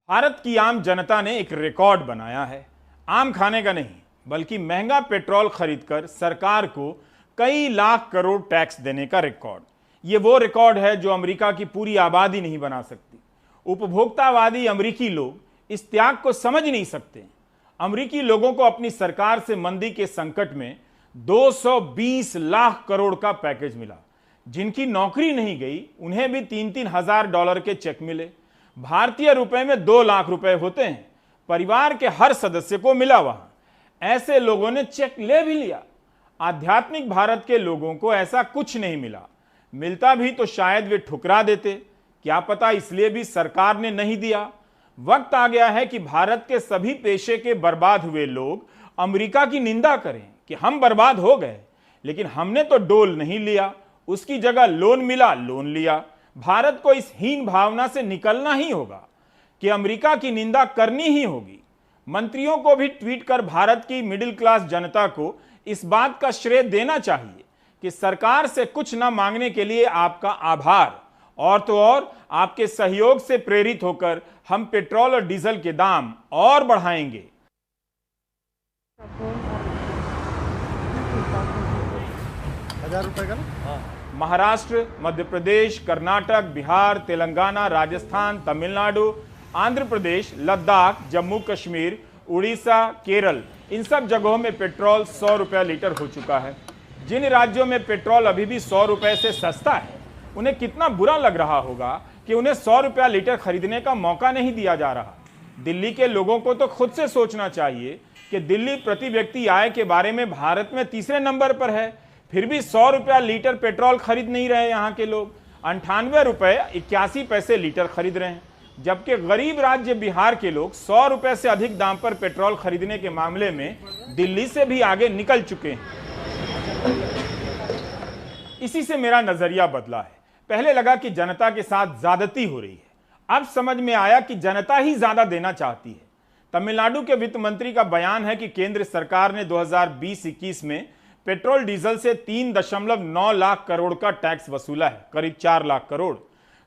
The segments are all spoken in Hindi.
भारत की आम जनता ने एक रिकॉर्ड बनाया है। आम खाने का नहीं, बल्कि महंगा पेट्रोल खरीदकर सरकार को कई लाख करोड़ टैक्स देने का रिकॉर्ड। ये वो रिकॉर्ड है जो अमेरिका की पूरी आबादी नहीं बना सकती। उपभोक्तावादी अमेरिकी लोग इस त्याग को समझ नहीं सकते। अमेरिकी लोगों को अपनी सरकार से मंदी के संकट में 220 लाख करोड़ का पैकेज मिला। जिनकी नौकरी नहीं गई उन्हें भी 3-3 हजार डॉलर के चेक मिले। भारतीय रुपए में 2 लाख रुपए होते हैं। परिवार के हर सदस्य को मिला। वहां ऐसे लोगों ने चेक ले भी लिया। आध्यात्मिक भारत के लोगों को ऐसा कुछ नहीं मिला। मिलता भी तो शायद वे ठुकरा देते। क्या पता इसलिए भी सरकार ने नहीं दिया। वक्त आ गया है कि भारत के सभी पेशे के बर्बाद हुए लोग अमेरिका की निंदा करें कि हम बर्बाद हो गए, लेकिन हमने तो डोल नहीं लिया, उसकी जगह लोन मिला, लोन लिया। भारत को इस हीन भावना से निकलना ही होगा कि अमेरिका की निंदा करनी ही होगी। मंत्रियों को भी ट्वीट कर भारत की मिडिल क्लास जनता को इस बात का श्रेय देना चाहिए कि सरकार से कुछ न मांगने के लिए आपका आभार, और तो और आपके सहयोग से प्रेरित होकर हम पेट्रोल और डीजल के दाम और बढ़ाएंगे। ₹1000 का ना? महाराष्ट्र, मध्य प्रदेश, कर्नाटक, बिहार, तेलंगाना, राजस्थान, तमिलनाडु, आंध्र प्रदेश, लद्दाख, जम्मू कश्मीर, उड़ीसा, केरल, इन सब जगहों में पेट्रोल 100 रुपया लीटर हो चुका है। जिन राज्यों में पेट्रोल अभी भी 100 रुपए से सस्ता है, उन्हें कितना बुरा लग रहा होगा कि उन्हें 100 रुपया लीटर खरीदने का मौका नहीं दिया जा रहा। दिल्ली के लोगों को तो खुद से सोचना चाहिए कि दिल्ली प्रति व्यक्ति आय के बारे में भारत में तीसरे नंबर पर है, फिर भी 100 रुपया लीटर पेट्रोल खरीद नहीं रहे। यहाँ के लोग 98 रुपए 81 पैसे लीटर खरीद रहे हैं, जबकि गरीब राज्य बिहार के लोग 100 रुपए से अधिक दाम पर पेट्रोल खरीदने के मामले में दिल्ली से भी आगे निकल चुके हैं। इसी से मेरा नजरिया बदला है। पहले लगा कि जनता के साथ ज्यादती हो रही है, अब समझ में आया कि जनता ही ज्यादा देना चाहती है। तमिलनाडु के वित्त मंत्री का बयान है कि केंद्र सरकार ने 2020-21 में पेट्रोल डीजल से 3.9 लाख करोड़ का टैक्स वसूला है, करीब 4 लाख करोड़।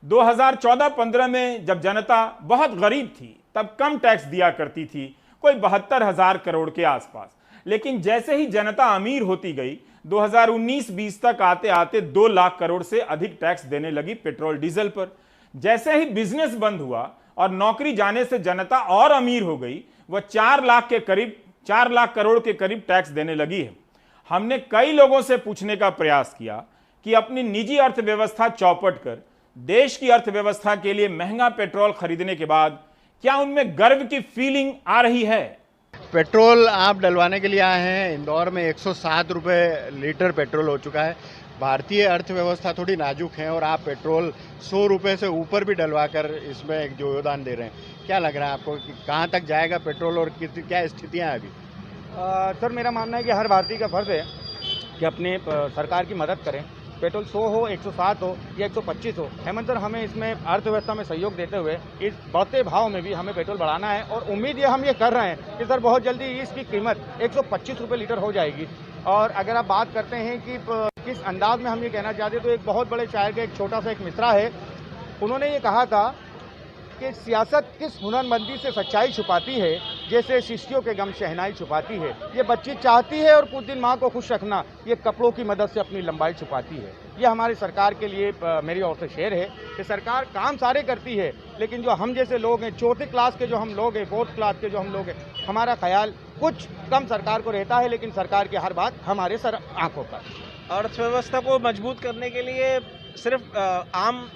2014-15 में जब जनता बहुत गरीब थी तब कम टैक्स दिया करती थी, कोई 72,000 करोड़ के आसपास। लेकिन जैसे ही जनता अमीर होती गई, 2019-20 तक आते आते 2 लाख करोड़ से अधिक टैक्स देने लगी पेट्रोल डीजल पर। जैसे ही बिजनेस बंद हुआ और नौकरी जाने से जनता और अमीर हो गई, वह 4 लाख करोड़ के करीब टैक्स देने लगी है। हमने कई लोगों से पूछने का प्रयास किया कि अपनी निजी अर्थव्यवस्था चौपट कर देश की अर्थव्यवस्था के लिए महंगा पेट्रोल खरीदने के बाद क्या उनमें गर्व की फीलिंग आ रही है। पेट्रोल आप डलवाने के लिए आए हैं। इंदौर में 107 रुपये लीटर पेट्रोल हो चुका है। भारतीय अर्थव्यवस्था थोड़ी नाजुक है और आप पेट्रोल 100 रुपये से ऊपर भी डलवा कर इसमें एक जो योगदान दे रहे हैं, क्या लग रहा है आपको कि कहाँ तक जाएगा पेट्रोल और क्या स्थितियाँ हैं अभी? सर, मेरा मानना है कि हर भारतीय का फर्ज है कि अपने सरकार की मदद करें। पेट्रोल 100 हो, 107 हो या 125 हो, हेमंत सर हमें इसमें अर्थव्यवस्था में सहयोग देते हुए इस बढ़ते भाव में भी हमें पेट्रोल बढ़ाना है। और उम्मीद हम ये कर रहे हैं कि सर बहुत जल्दी इसकी कीमत 125 रुपये लीटर हो जाएगी। और अगर आप बात करते हैं कि किस अंदाज में हम ये कहना चाहते हैं, तो एक बहुत बड़े शायर का एक छोटा सा एक मिसरा है। उन्होंने ये कहा था कि सियासत किस हुनरमंदी से सच्चाई छुपाती है, जैसे शिष्यों के गम शहनाई छुपाती है। ये बच्ची चाहती है और कुछ दिन माँ को खुश रखना, ये कपड़ों की मदद से अपनी लंबाई छुपाती है। ये हमारी सरकार के लिए मेरी ओर से शेर है कि सरकार काम सारे करती है, लेकिन जो हम जैसे लोग हैं, चौथे क्लास के जो हम लोग हैं, 4th क्लास के जो हम लोग हैं, हमारा ख्याल कुछ कम सरकार को रहता है, लेकिन सरकार की हर बात हमारे सर आंखों पर। अर्थव्यवस्था को मजबूत करने के लिए सिर्फ आम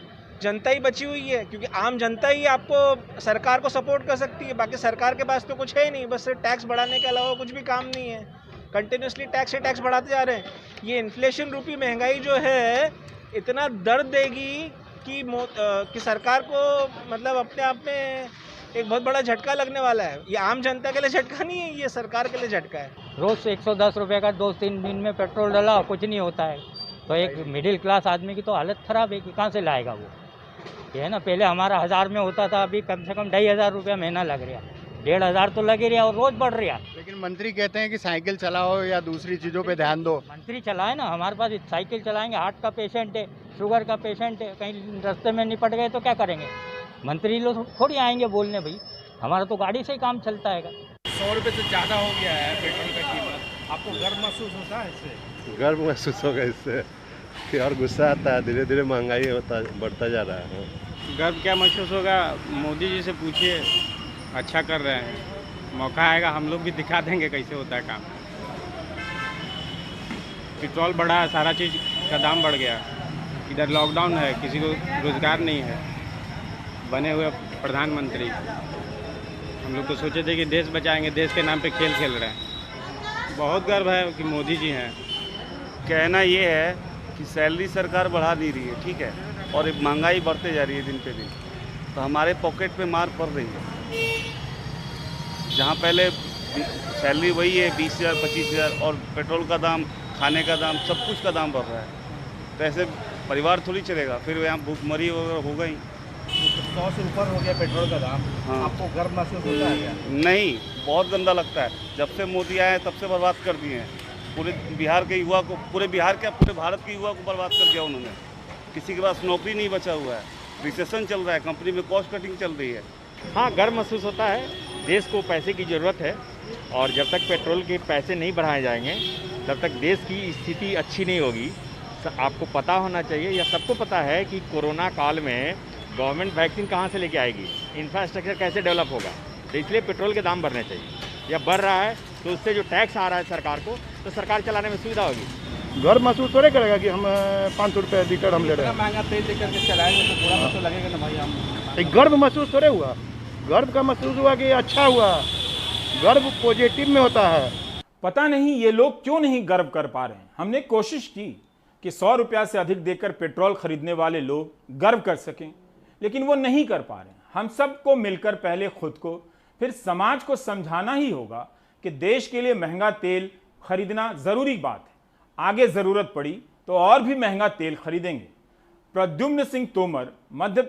जनता ही बची हुई है, क्योंकि आम जनता ही आपको सरकार को सपोर्ट कर सकती है। बाकी सरकार के पास तो कुछ है ही नहीं, बस सिर्फ टैक्स बढ़ाने के अलावा कुछ भी काम नहीं है। कंटिन्यूसली टैक्स ही टैक्स बढ़ाते जा रहे हैं। ये इन्फ्लेशन रूपी महंगाई जो है इतना दर्द देगी कि सरकार को मतलब अपने आप में एक बहुत बड़ा झटका लगने वाला है। ये आम जनता के लिए झटका नहीं है, ये सरकार के लिए झटका है। रोज 110 रुपये का 2-3 दिन में पेट्रोल डाला, कुछ नहीं होता है, तो एक मिडिल क्लास आदमी की तो हालत खराब है कि कहाँ से लाएगा वो। ये है ना, पहले हमारा 1000 में होता था, अभी कम से कम 2500 रुपया महीना लग रहा है। 1500 तो लग ही रहा और रोज बढ़ रहा। लेकिन मंत्री कहते हैं कि साइकिल चलाओ या दूसरी चीज़ों पे ध्यान दो। मंत्री चलाए ना, हमारे पास साइकिल चलाएंगे, हार्ट का पेशेंट है, शुगर का पेशेंट है, कहीं रास्ते में निपट गए तो क्या करेंगे। मंत्री लोग थोड़ी आएंगे बोलने भाई, हमारा तो गाड़ी से ही काम चलता है। 100 रुपये से ज़्यादा हो गया है पेट्रोल का कीमत, आपको गर्व महसूस होता है इससे? गर्व महसूस होगा इससे कि और गुस्सा आता है, धीरे धीरे महंगाई बढ़ता जा रहा है। गर्व क्या महसूस होगा, मोदी जी से पूछिए, अच्छा कर रहे हैं, मौका आएगा हम लोग भी दिखा देंगे कैसे होता है काम। पेट्रोल बढ़ा है, सारा चीज़ का दाम बढ़ गया, इधर लॉकडाउन है, किसी को रोज़गार नहीं है, बने हुए प्रधानमंत्री, हम लोग तो सोचे थे कि देश बचाएंगे, देश के नाम पे खेल खेल रहे हैं। बहुत गर्व है कि मोदी जी हैं। कहना ये है कि सैलरी सरकार बढ़ा नहीं रही है, ठीक है, और महंगाई बढ़ते जा रही है दिन पे दिन, तो हमारे पॉकेट पे मार पड़ रही है। जहाँ पहले सैलरी वही है 20,000 25,000 और पेट्रोल का दाम, खाने का दाम, सब कुछ का दाम बढ़ रहा है, तो ऐसे परिवार थोड़ी चलेगा, फिर यहाँ भूखमरी वगैरह हो गई। 100 से ऊपर हो गया पेट्रोल का दाम। हाँ। आपको गर्व महसूस होता है क्या? नहीं, बहुत गंदा लगता है। जब से मोदी आए तब से बर्बाद कर दिए हैं पूरे बिहार के युवा को, पूरे बिहार क्या पूरे भारत के युवा को बर्बाद कर दिया उन्होंने। किसी के पास नौकरी नहीं बचा हुआ है, रिसेशन चल रहा है, कंपनी में कॉस्ट कटिंग चल रही है। हाँ, गर्व महसूस होता है। देश को पैसे की ज़रूरत है और जब तक पेट्रोल के पैसे नहीं बढ़ाए जाएंगे तब तक देश की स्थिति अच्छी नहीं होगी। आपको पता होना चाहिए या सबको पता है कि कोरोना काल में गवर्नमेंट वैक्सीन कहाँ से लेके आएगी, इंफ्रास्ट्रक्चर कैसे डेवलप होगा, तो इसलिए पेट्रोल के दाम बढ़ने चाहिए। या बढ़ रहा है तो उससे जो टैक्स आ रहा है सरकार को, तो सरकार चलाने में सुविधा होगी। गर्व महसूस थोड़े करेगा कि हम 500 रुपये लीटर हम ले रहे हैं। महंगा तेल लेकर के चलाएंगे तो थोड़ा तो लगेगा ना भाई। हम एक गर्व महसूस थोड़े हुआ, गर्व का महसूस हुआ कि अच्छा हुआ, गर्व पॉजिटिव में होता है। पता नहीं ये लोग क्यों नहीं गर्व कर पा रहे हैं। हमने कोशिश की कि 100 रुपया से अधिक देकर पेट्रोल खरीदने वाले लोग गर्व कर सकें, लेकिन वो नहीं कर पा रहे। हम सबको मिलकर पहले खुद को फिर समाज को समझाना ही होगा कि देश के लिए महंगा तेल खरीदना जरूरी बात है। आगे जरूरत पड़ी तो और भी महंगा तेल खरीदेंगे। प्रद्युम्न सिंह तोमर, मध्य